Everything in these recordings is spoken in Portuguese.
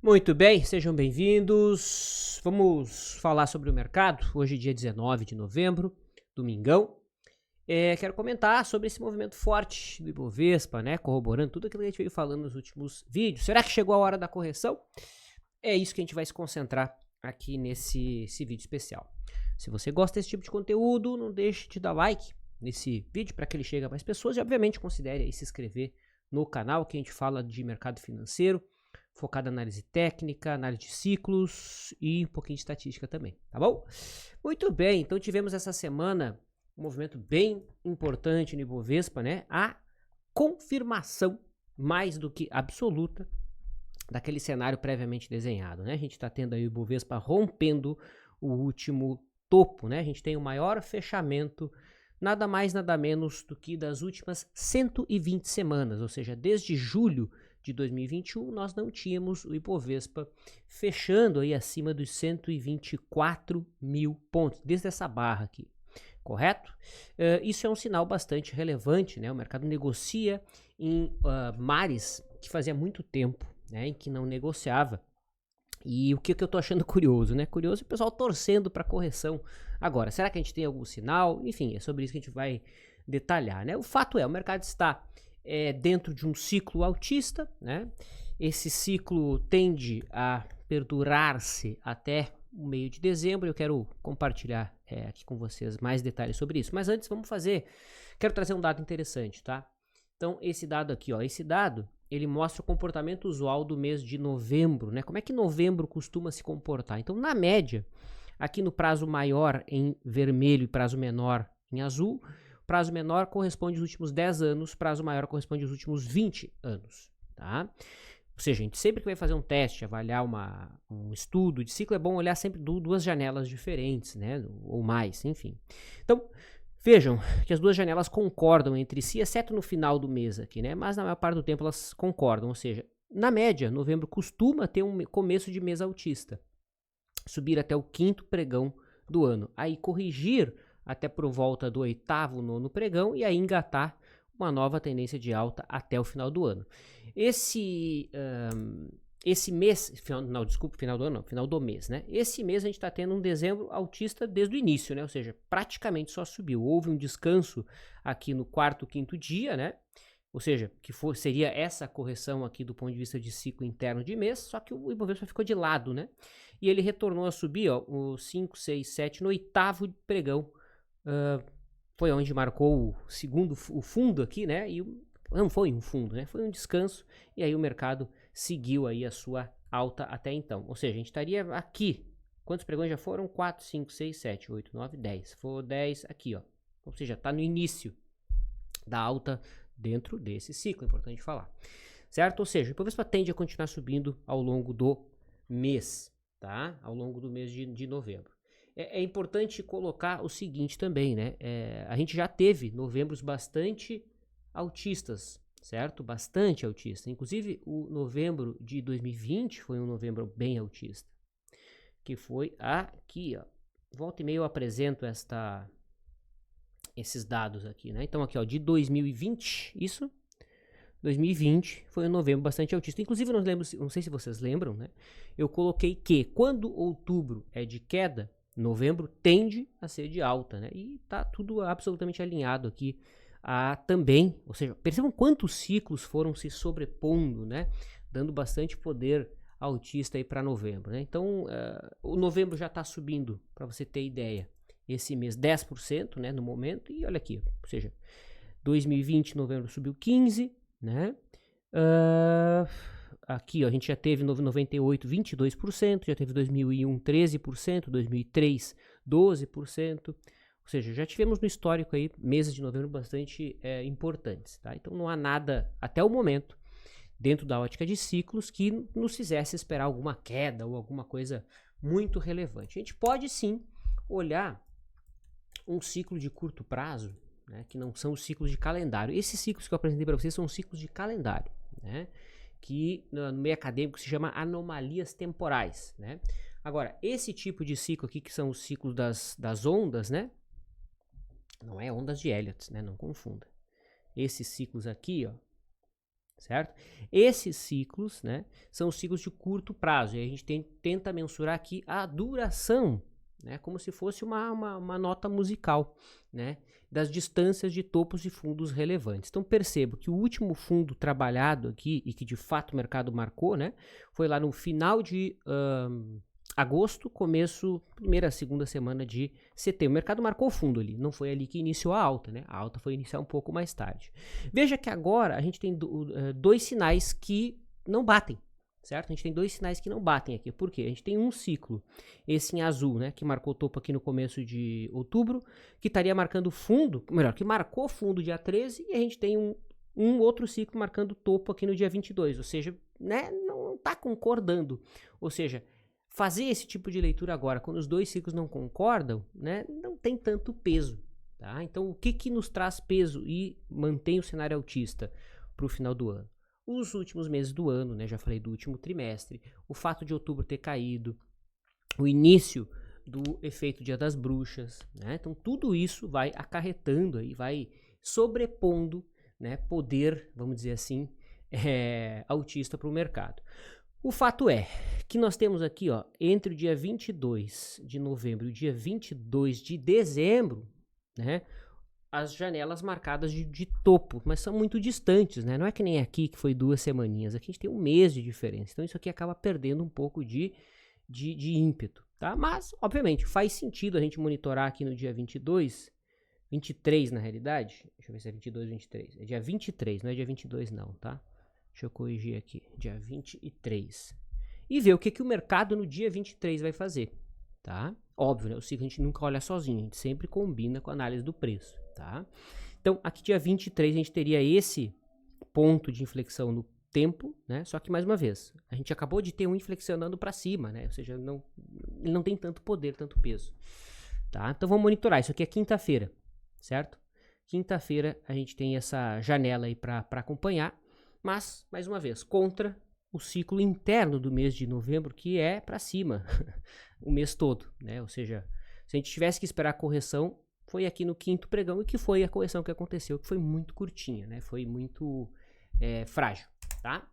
Muito bem, sejam bem-vindos. Vamos falar sobre o mercado. Hoje, dia 19 de novembro, domingão. Quero comentar sobre esse movimento forte do Ibovespa, né? Corroborando tudo aquilo que a gente veio falando nos últimos vídeos. Será que chegou a hora da correção? É isso que a gente vai se concentrar aqui nesse vídeo especial. Se você gosta desse tipo de conteúdo, não deixe de dar like nesse vídeo para que ele chegue a mais pessoas e, obviamente, considere aí se inscrever no canal, que a gente fala de mercado financeiro, focado em análise técnica, análise de ciclos e um pouquinho de estatística também, tá bom? Muito bem, então tivemos essa semana um movimento bem importante no Ibovespa, né? A confirmação mais do que absoluta daquele cenário previamente desenhado, né? A gente está tendo aí o Ibovespa rompendo o último topo, né? A gente tem o maior fechamento, nada mais, nada menos do que das últimas 120 semanas, ou seja, desde julho de 2021, nós não tínhamos o Ibovespa fechando aí acima dos 124 mil pontos, desde essa barra aqui, correto? Isso é um sinal bastante relevante, né? O mercado negocia em mares que fazia muito tempo, né, em que não negociava. E o que eu tô achando curioso, né? Curioso é o pessoal torcendo para correção. Agora, será que a gente tem algum sinal? Enfim, é sobre isso que a gente vai detalhar, né? O fato é, o mercado está dentro de um ciclo altista, né? Esse ciclo tende a perdurar-se até o meio de dezembro. Eu quero compartilhar aqui com vocês mais detalhes sobre isso. Mas antes, quero trazer um dado interessante, tá? Então, esse dado aqui, ó, ele mostra o comportamento usual do mês de novembro, né? Como é que novembro costuma se comportar? Então, na média, aqui no prazo maior em vermelho e prazo menor em azul, prazo menor corresponde aos últimos 10 anos, prazo maior corresponde aos últimos 20 anos, tá? Ou seja, a gente sempre que vai fazer um teste, avaliar um estudo de ciclo, é bom olhar sempre duas janelas diferentes, né? Ou mais, enfim. Então, vejam que as duas janelas concordam entre si, exceto no final do mês aqui, né? Mas na maior parte do tempo elas concordam, ou seja, na média, novembro costuma ter um começo de mês altista, subir até o quinto pregão do ano, aí corrigir até por volta do oitavo, nono pregão e aí engatar uma nova tendência de alta até o final do ano. Esse mês, final do mês, né? Esse mês a gente está tendo um dezembro altista desde o início, né? Ou seja, praticamente só subiu. Houve um descanso aqui no quarto, quinto dia, né? Ou seja, seria essa correção aqui do ponto de vista de ciclo interno de mês, só que o Ibovespa ficou de lado, né? E ele retornou a subir, ó, o 5, 6, 7 no oitavo pregão. Foi onde marcou o fundo aqui, né? Não foi um fundo, né? Foi um descanso e aí o mercado seguiu aí a sua alta até então. Ou seja, a gente estaria aqui. Quantos pregões já foram? 4, 5, 6, 7, 8, 9, 10. For 10 aqui, ó. Ou seja, está no início da alta dentro desse ciclo, é importante falar. Certo? Ou seja, o Ibovespa tende a continuar subindo ao longo do mês, tá? Ao longo do mês de novembro. É importante colocar o seguinte também, né? A gente já teve novembros bastante altistas, certo? Bastante altista. Inclusive, o novembro de 2020 foi um novembro bem altista, que foi aqui, ó. Volta e meia eu apresento esses dados aqui, né? Então, aqui, ó, de 2020, 2020 foi um novembro bastante altista. Inclusive, não sei se vocês lembram, né? Eu coloquei que quando outubro é de queda, novembro tende a ser de alta, né? E tá tudo absolutamente alinhado aqui também, ou seja, percebam quantos ciclos foram se sobrepondo, né? Dando bastante poder altista aí para novembro, né? Então, o novembro já está subindo, para você ter ideia, esse mês 10%, né? No momento, e olha aqui, ou seja, 2020 novembro subiu 15%, né? Aqui, ó, a gente já teve 98, 22%, já teve 2001, 13%, 2003, 12%. Ou seja, já tivemos no histórico aí meses de novembro bastante importantes, tá? Então não há nada, até o momento, dentro da ótica de ciclos, que nos fizesse esperar alguma queda ou alguma coisa muito relevante. A gente pode sim olhar um ciclo de curto prazo, né, que não são os ciclos de calendário. Esses ciclos que eu apresentei para vocês são ciclos de calendário, né, que no meio acadêmico se chama anomalias temporais, né. Agora, esse tipo de ciclo aqui, que são os ciclos das ondas, né, não é ondas de Elliott, né, não confunda. Esses ciclos aqui, ó, certo? Esses ciclos, né, são os ciclos de curto prazo, e a gente tenta mensurar aqui a duração, né, como se fosse uma nota musical, né, das distâncias de topos e fundos relevantes. Então percebo que o último fundo trabalhado aqui, e que de fato o mercado marcou, né, foi lá no final de agosto, primeira, segunda semana de setembro. O mercado marcou o fundo ali, não foi ali que iniciou a alta, né? A alta foi iniciar um pouco mais tarde. Veja que agora a gente tem dois sinais que não batem, certo? A gente tem dois sinais que não batem aqui. Por quê? A gente tem um ciclo, esse em azul, né? Que marcou o topo aqui no começo de outubro, que estaria marcando fundo, melhor, que marcou fundo dia 13, e a gente tem um outro ciclo marcando topo aqui no dia 22, ou seja, né? Não está concordando, ou seja, fazer esse tipo de leitura agora, quando os dois ciclos não concordam, né, não tem tanto peso, tá? Então, o que nos traz peso e mantém o cenário altista para o final do ano? Os últimos meses do ano, né, já falei do último trimestre, o fato de outubro ter caído, o início do efeito Dia das Bruxas, né? Então, tudo isso vai acarretando aí, vai sobrepondo, né, poder, vamos dizer assim, altista para o mercado. O fato é que nós temos aqui, ó, entre o dia 22 de novembro e o dia 22 de dezembro, né, as janelas marcadas de topo, mas são muito distantes, né? Não é que nem aqui que foi 2 semaninhas, aqui a gente tem um mês de diferença, então isso aqui acaba perdendo um pouco de ímpeto, tá? Mas, obviamente, faz sentido a gente monitorar aqui no dia 23 na realidade, deixa eu ver se é 22 ou 23, é dia 23, não é dia 22 não, tá? Deixa eu corrigir aqui, dia 23. E ver o que o mercado no dia 23 vai fazer, tá? Óbvio, né? O ciclo a gente nunca olha sozinho, a gente sempre combina com a análise do preço, tá? Então, aqui dia 23 a gente teria esse ponto de inflexão no tempo, né? Só que, mais uma vez, a gente acabou de ter um inflexionando para cima, né? Ou seja, ele não tem tanto poder, tanto peso, tá? Então, vamos monitorar. Isso aqui é quinta-feira, certo? Quinta-feira a gente tem essa janela aí para acompanhar. Mas, mais uma vez, contra o ciclo interno do mês de novembro, que é para cima o mês todo, né? Ou seja, se a gente tivesse que esperar a correção, foi aqui no quinto pregão, e que foi a correção que aconteceu, que foi muito curtinha, né? Foi muito frágil, tá?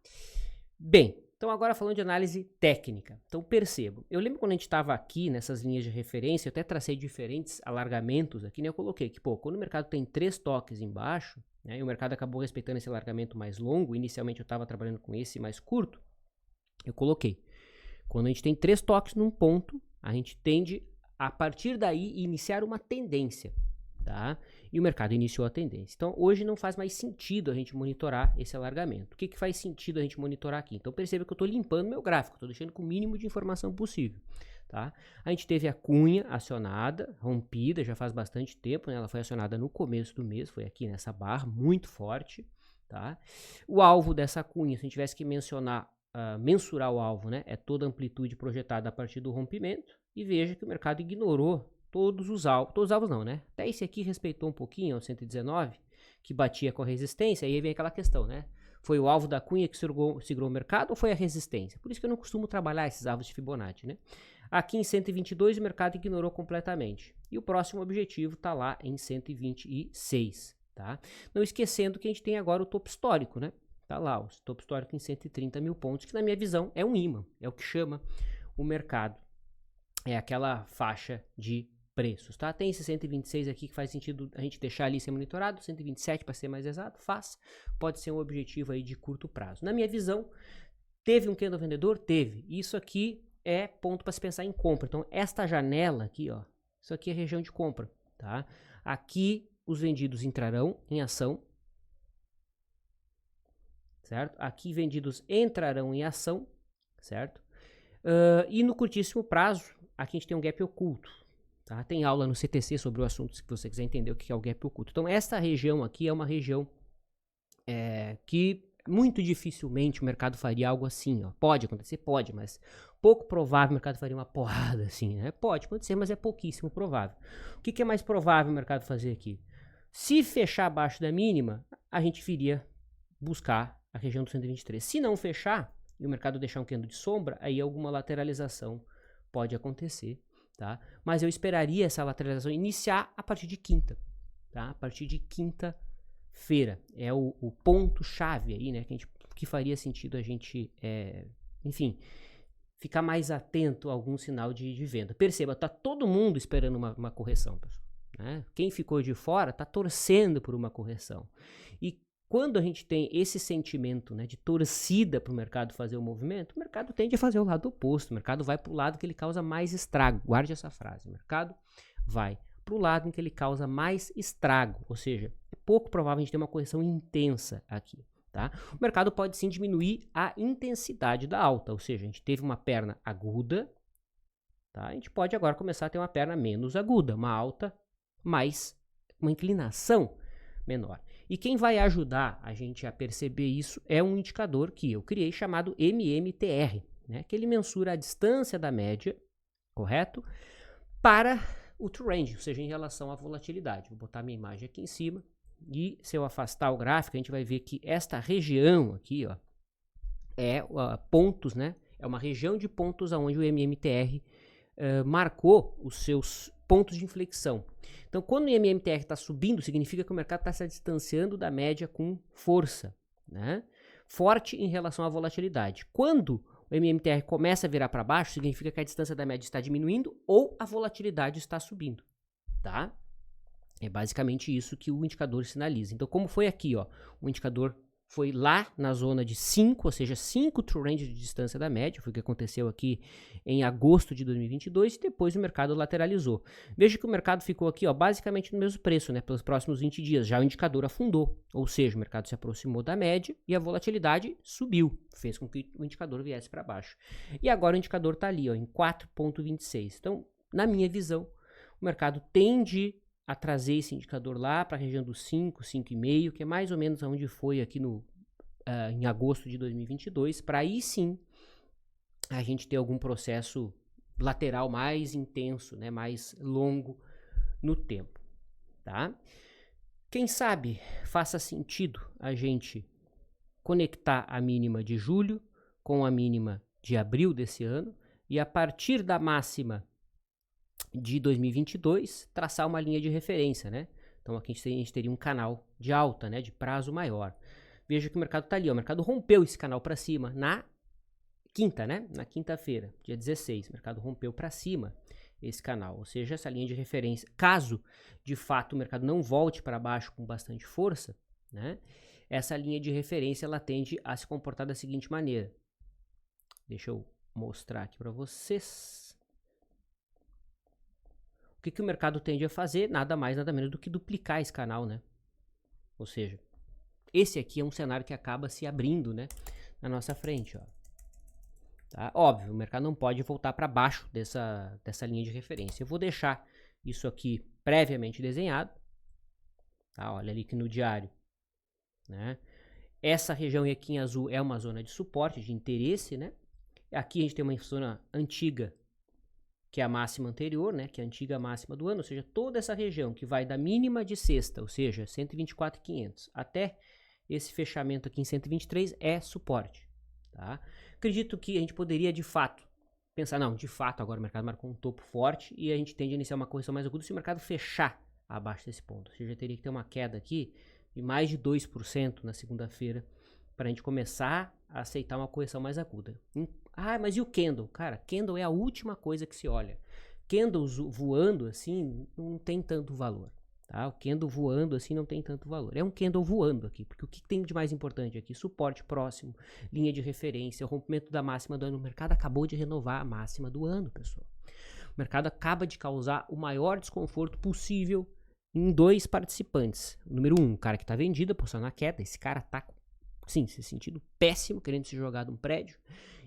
Bem, então agora falando de análise técnica. Então percebo, eu lembro quando a gente estava aqui nessas linhas de referência, eu até tracei diferentes alargamentos aqui, né? Eu coloquei que, quando o mercado tem 3 toques embaixo, né, e o mercado acabou respeitando esse alargamento mais longo, inicialmente eu estava trabalhando com esse mais curto, eu coloquei. Quando a gente tem 3 toques num ponto, a gente tende, a partir daí, iniciar uma tendência, tá? E o mercado iniciou a tendência. Então, hoje não faz mais sentido a gente monitorar esse alargamento. O que faz sentido a gente monitorar aqui? Então, perceba que eu estou limpando meu gráfico, estou deixando com o mínimo de informação possível, tá? A gente teve a cunha acionada, rompida, já faz bastante tempo, né? Ela foi acionada no começo do mês, foi aqui nessa barra, muito forte, tá? O alvo dessa cunha, se a gente tivesse que mensurar o alvo, né? É toda a amplitude projetada a partir do rompimento, e veja que o mercado ignorou todos os alvos não, né? Até esse aqui respeitou um pouquinho, o 119, que batia com a resistência, e aí vem aquela questão, né? Foi o alvo da cunha que segurou o mercado ou foi a resistência? Por isso que eu não costumo trabalhar esses alvos de Fibonacci, né? Aqui em 122 o mercado ignorou completamente. E o próximo objetivo está lá em 126, tá? Não esquecendo que a gente tem agora o topo histórico, né? Tá lá, o topo histórico em 130 mil pontos, que na minha visão é um imã, é o que chama o mercado. É aquela faixa de preços, tá? Tem esse 126 aqui que faz sentido a gente deixar ali ser monitorado, 127 para ser mais exato, pode ser um objetivo aí de curto prazo. Na minha visão, teve um candle vendedor? Teve. Isso aqui é ponto para se pensar em compra. Então, esta janela aqui, ó, isso aqui é região de compra, tá? Aqui os vendidos entrarão em ação, certo? Aqui vendidos entrarão em ação, certo? E no curtíssimo prazo, aqui a gente tem um gap oculto, tá? Tem aula no CTC sobre o assunto, se você quiser entender o que é o gap oculto. Então, essa região aqui é uma região que muito dificilmente o mercado faria algo assim, ó. Pode acontecer? Pode, mas pouco provável o mercado faria uma porrada assim, né? Pode acontecer, mas é pouquíssimo provável. O que é mais provável o mercado fazer aqui? Se fechar abaixo da mínima, a gente viria buscar a região do 123. Se não fechar, e o mercado deixar um candle de sombra, aí alguma lateralização pode acontecer, tá? Mas eu esperaria essa lateralização iniciar a partir de quinta, tá? A partir de quinta-feira. É o ponto-chave aí, né? Que a gente que faria sentido a gente, enfim, ficar mais atento a algum sinal de venda. Perceba, tá todo mundo esperando uma correção, pessoal, né? Quem ficou de fora tá torcendo por uma correção. E quando a gente tem esse sentimento, né, de torcida para o mercado fazer o movimento, o mercado tende a fazer o lado oposto. O mercado vai para o lado que ele causa mais estrago. Guarde essa frase. O mercado vai para o lado em que ele causa mais estrago. Ou seja, é pouco provável a gente ter uma correção intensa aqui. Tá? O mercado pode sim diminuir a intensidade da alta. Ou seja, a gente teve uma perna aguda. Tá? A gente pode agora começar a ter uma perna menos aguda. Uma alta mais, uma inclinação menor. E quem vai ajudar a gente a perceber isso é um indicador que eu criei chamado MMTR, né? Que ele mensura a distância da média, correto? Para o true range, ou seja, em relação à volatilidade. Vou botar minha imagem aqui em cima e se eu afastar o gráfico, a gente vai ver que esta região aqui, ó, é pontos, né? É uma região de pontos onde o MMTR marcou os seus pontos de inflexão. Então, quando o MMTR está subindo, significa que o mercado está se distanciando da média com força, né? Forte em relação à volatilidade. Quando o MMTR começa a virar para baixo, significa que a distância da média está diminuindo ou a volatilidade está subindo, tá? É basicamente isso que o indicador sinaliza. Então, como foi aqui, ó, o indicador foi lá na zona de 5, ou seja, 5 true range de distância da média, foi o que aconteceu aqui em agosto de 2022, e depois o mercado lateralizou. Veja que o mercado ficou aqui, ó, basicamente no mesmo preço, né, pelos próximos 20 dias, já o indicador afundou, ou seja, o mercado se aproximou da média e a volatilidade subiu, fez com que o indicador viesse para baixo. E agora o indicador está ali, ó, em 4,26. Então, na minha visão, o mercado tende a trazer esse indicador lá para a região dos 5, 5,5, que é mais ou menos onde foi aqui em agosto de 2022, para aí sim a gente ter algum processo lateral mais intenso, né, mais longo no tempo, tá? Quem sabe faça sentido a gente conectar a mínima de julho com a mínima de abril desse ano e a partir da máxima de 2022, traçar uma linha de referência, né? Então aqui a gente teria um canal de alta, né? De prazo maior. Veja que o mercado está ali, ó, o mercado rompeu esse canal para cima na quinta, né? Na quinta-feira, dia 16, o mercado rompeu para cima esse canal, ou seja, essa linha de referência, caso de fato o mercado não volte para baixo com bastante força, né? Essa linha de referência ela tende a se comportar da seguinte maneira. Deixa eu mostrar aqui para vocês. O que o mercado tende a fazer? Nada mais, nada menos do que duplicar esse canal, né? Ou seja, esse aqui é um cenário que acaba se abrindo, né? Na nossa frente, ó. Tá? Óbvio, o mercado não pode voltar para baixo dessa linha de referência. Eu vou deixar isso aqui previamente desenhado. Tá? Olha ali que no diário, né? Essa região aqui em azul é uma zona de suporte, de interesse, né? Aqui a gente tem uma zona antiga, que é a máxima anterior, né, que é a antiga máxima do ano, ou seja, toda essa região que vai da mínima de sexta, ou seja, 124.500, até esse fechamento aqui em 123 é suporte, tá? Acredito que a gente poderia de fato pensar, não, de fato agora o mercado marcou um topo forte e a gente tende a iniciar uma correção mais aguda se o mercado fechar abaixo desse ponto, ou seja, teria que ter uma queda aqui de mais de 2% na segunda-feira para a gente começar a aceitar uma correção mais aguda. Ah, mas e o candle? Cara, candle é a última coisa que se olha. Candles voando assim não tem tanto valor, tá? O candle voando assim não tem tanto valor. É um candle voando aqui, porque o que tem de mais importante aqui? Suporte próximo, linha de referência, o rompimento da máxima do ano. O mercado acabou de renovar a máxima do ano, pessoal. O mercado acaba de causar o maior desconforto possível em dois participantes. Número 1, o cara que está vendido, apostando na queda. Esse cara tá sim, se sentindo péssimo, querendo se jogar de um prédio.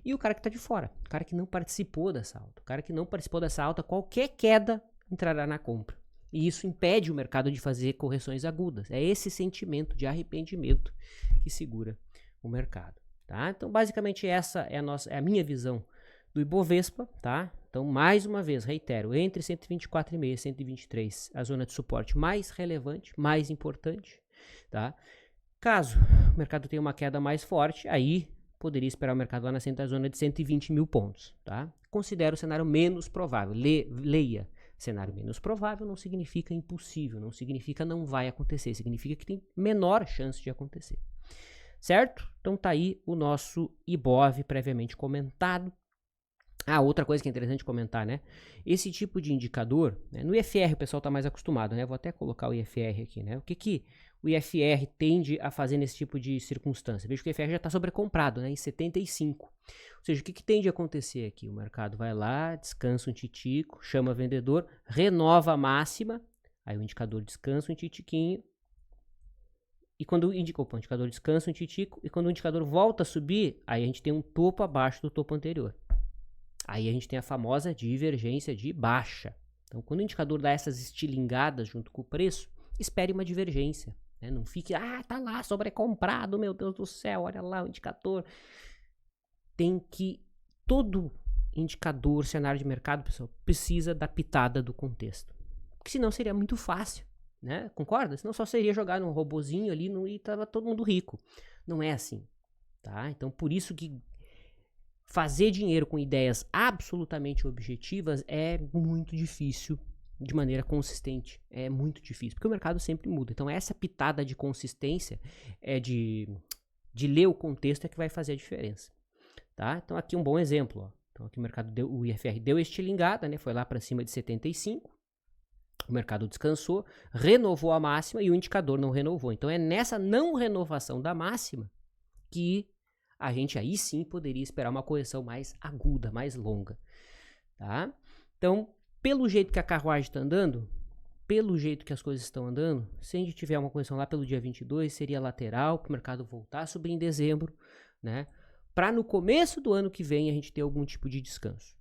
E o cara que está de fora, o cara que não participou dessa alta. O cara que não participou dessa alta, qualquer queda entrará na compra. E isso impede o mercado de fazer correções agudas. É esse sentimento de arrependimento que segura o mercado, tá? Então, basicamente, essa é a minha visão do Ibovespa, tá? Então, mais uma vez, reitero, entre 124,5 e 123, a zona de suporte mais relevante, mais importante, tá? Caso o mercado tenha uma queda mais forte, aí poderia esperar o mercado lá na zona de 120 mil pontos, tá? Considero o cenário menos provável. Leia. Cenário menos provável não significa impossível, não significa não vai acontecer, significa que tem menor chance de acontecer, certo? Então tá aí o nosso IBOV previamente comentado. Outra coisa que é interessante comentar, né? Esse tipo de indicador, né? No IFR o pessoal tá mais acostumado, né? Vou até colocar o IFR aqui, né? O que o IFR tende a fazer nesse tipo de circunstância? Veja que o IFR já está sobrecomprado, né? Em 75. Ou seja, o que tende a acontecer aqui? O mercado vai lá, descansa um titico, chama vendedor, renova a máxima, aí o indicador descansa um titiquinho, e quando o indicador descansa um titico, e quando o indicador volta a subir, aí a gente tem um topo abaixo do topo anterior. Aí a gente tem a famosa divergência de baixa. Então, quando o indicador dá essas estilingadas junto com o preço, espere uma divergência. Né? Não fique, tá lá sobrecomprado, meu Deus do céu, olha lá o indicador. Todo indicador, cenário de mercado, pessoal, precisa da pitada do contexto. Porque senão seria muito fácil, né? Concorda? Senão só seria jogar num robozinho ali e tava todo mundo rico. Não é assim, tá? Então, por isso que fazer dinheiro com ideias absolutamente objetivas é muito difícil de maneira consistente. É muito difícil, porque o mercado sempre muda. Então, essa pitada de consistência, de ler o contexto, é que vai fazer a diferença. Tá? Então, aqui um bom exemplo. Ó. Então, aqui o IFR deu estilingada, né? Foi lá para cima de 75. O mercado descansou, renovou a máxima e o indicador não renovou. Então, é nessa não renovação da máxima que a gente aí sim poderia esperar uma correção mais aguda, mais longa, tá? Então, pelo jeito que a carruagem está andando, pelo jeito que as coisas estão andando, se a gente tiver uma correção lá pelo dia 22, seria lateral, para o mercado voltar a subir em dezembro, né? Para no começo do ano que vem a gente ter algum tipo de descanso,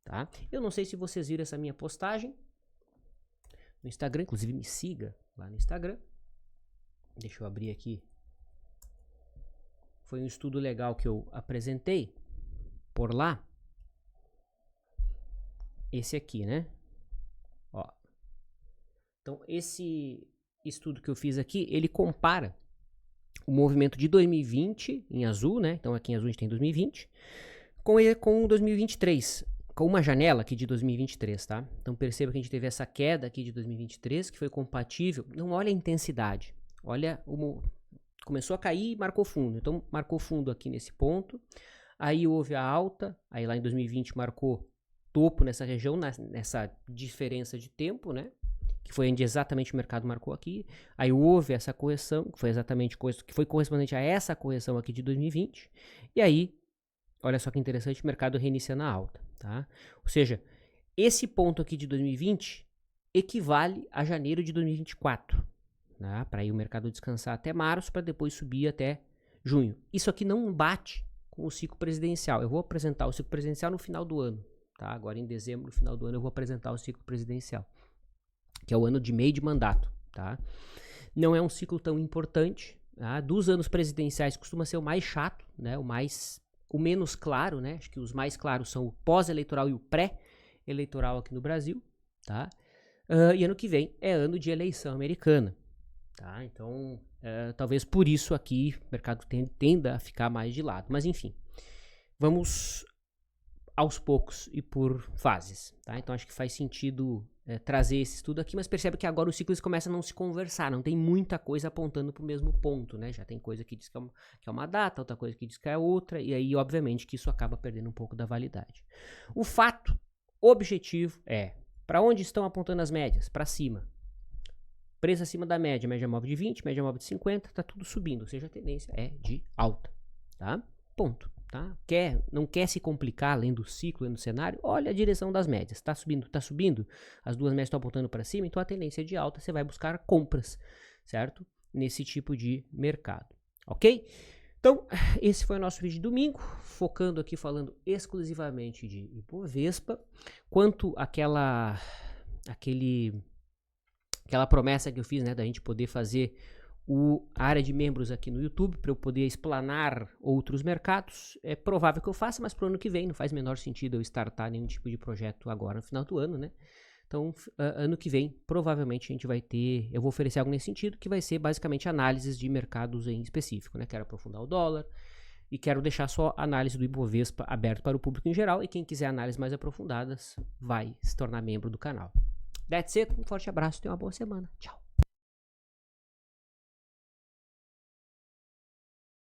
tá? Eu não sei se vocês viram essa minha postagem no Instagram, inclusive me siga lá no Instagram. Deixa eu abrir aqui. Foi um estudo legal que eu apresentei por lá. Esse aqui, né? Ó. Então, esse estudo que eu fiz aqui, ele compara o movimento de 2020 em azul, né? Então, aqui em azul a gente tem 2020, com 2023, com uma janela aqui de 2023, tá? Então, perceba que a gente teve essa queda aqui de 2023, que foi compatível. Não olha a intensidade, olha começou a cair e marcou fundo. Então, marcou fundo aqui nesse ponto. Aí houve a alta. Aí lá em 2020 marcou topo nessa região, nessa diferença de tempo, né? Que foi onde exatamente o mercado marcou aqui. Aí houve essa correção, que foi exatamente que foi correspondente a essa correção aqui de 2020. E aí, olha só que interessante, o mercado reiniciando a alta, tá? Ou seja, esse ponto aqui de 2020 equivale a janeiro de 2024. Né, para aí o mercado descansar até março, para depois subir até junho. Isso aqui não bate com o ciclo presidencial. Eu vou apresentar o ciclo presidencial no final do ano. Tá? Agora em dezembro, no final do ano, eu vou apresentar o ciclo presidencial, que é o ano de meio de mandato. Tá? Não é um ciclo tão importante. Tá? Dos anos presidenciais costuma ser o mais chato, né? o menos claro. Né? Acho que os mais claros são o pós-eleitoral e o pré-eleitoral aqui no Brasil. Tá? E ano que vem é ano de eleição americana. Tá? Então, talvez por isso aqui o mercado tenda a ficar mais de lado. Mas enfim, vamos aos poucos e por fases. Tá? Então, acho que faz sentido trazer esse estudo aqui, mas percebe que agora os ciclos começam a não se conversar, não tem muita coisa apontando para o mesmo ponto. Né? Já tem coisa que diz que é uma data, outra coisa que diz que é outra, e aí, obviamente, que isso acaba perdendo um pouco da validade. O fato objetivo é, para onde estão apontando as médias? Para cima. Preço acima da média móvel de 20, média móvel de 50, tá tudo subindo, ou seja, a tendência é de alta, tá? Ponto, tá? Não quer se complicar além do ciclo, além do cenário? Olha a direção das médias, tá subindo, as duas médias estão apontando para cima, então a tendência é de alta, você vai buscar compras, certo? Nesse tipo de mercado, ok? Então, esse foi o nosso vídeo de domingo, focando aqui, falando exclusivamente de Ibovespa, quanto aquela promessa que eu fiz, né, da gente poder fazer a área de membros aqui no YouTube, para eu poder explanar outros mercados. É provável que eu faça, mas para o ano que vem não faz menor sentido eu startar nenhum tipo de projeto agora no final do ano, né? Então, ano que vem, provavelmente a gente vai eu vou oferecer algo nesse sentido, que vai ser basicamente análises de mercados em específico, né? Quero aprofundar o dólar e quero deixar só a análise do Ibovespa aberto para o público em geral, e quem quiser análises mais aprofundadas vai se tornar membro do canal. That's it, um forte abraço, tenha uma boa semana, tchau.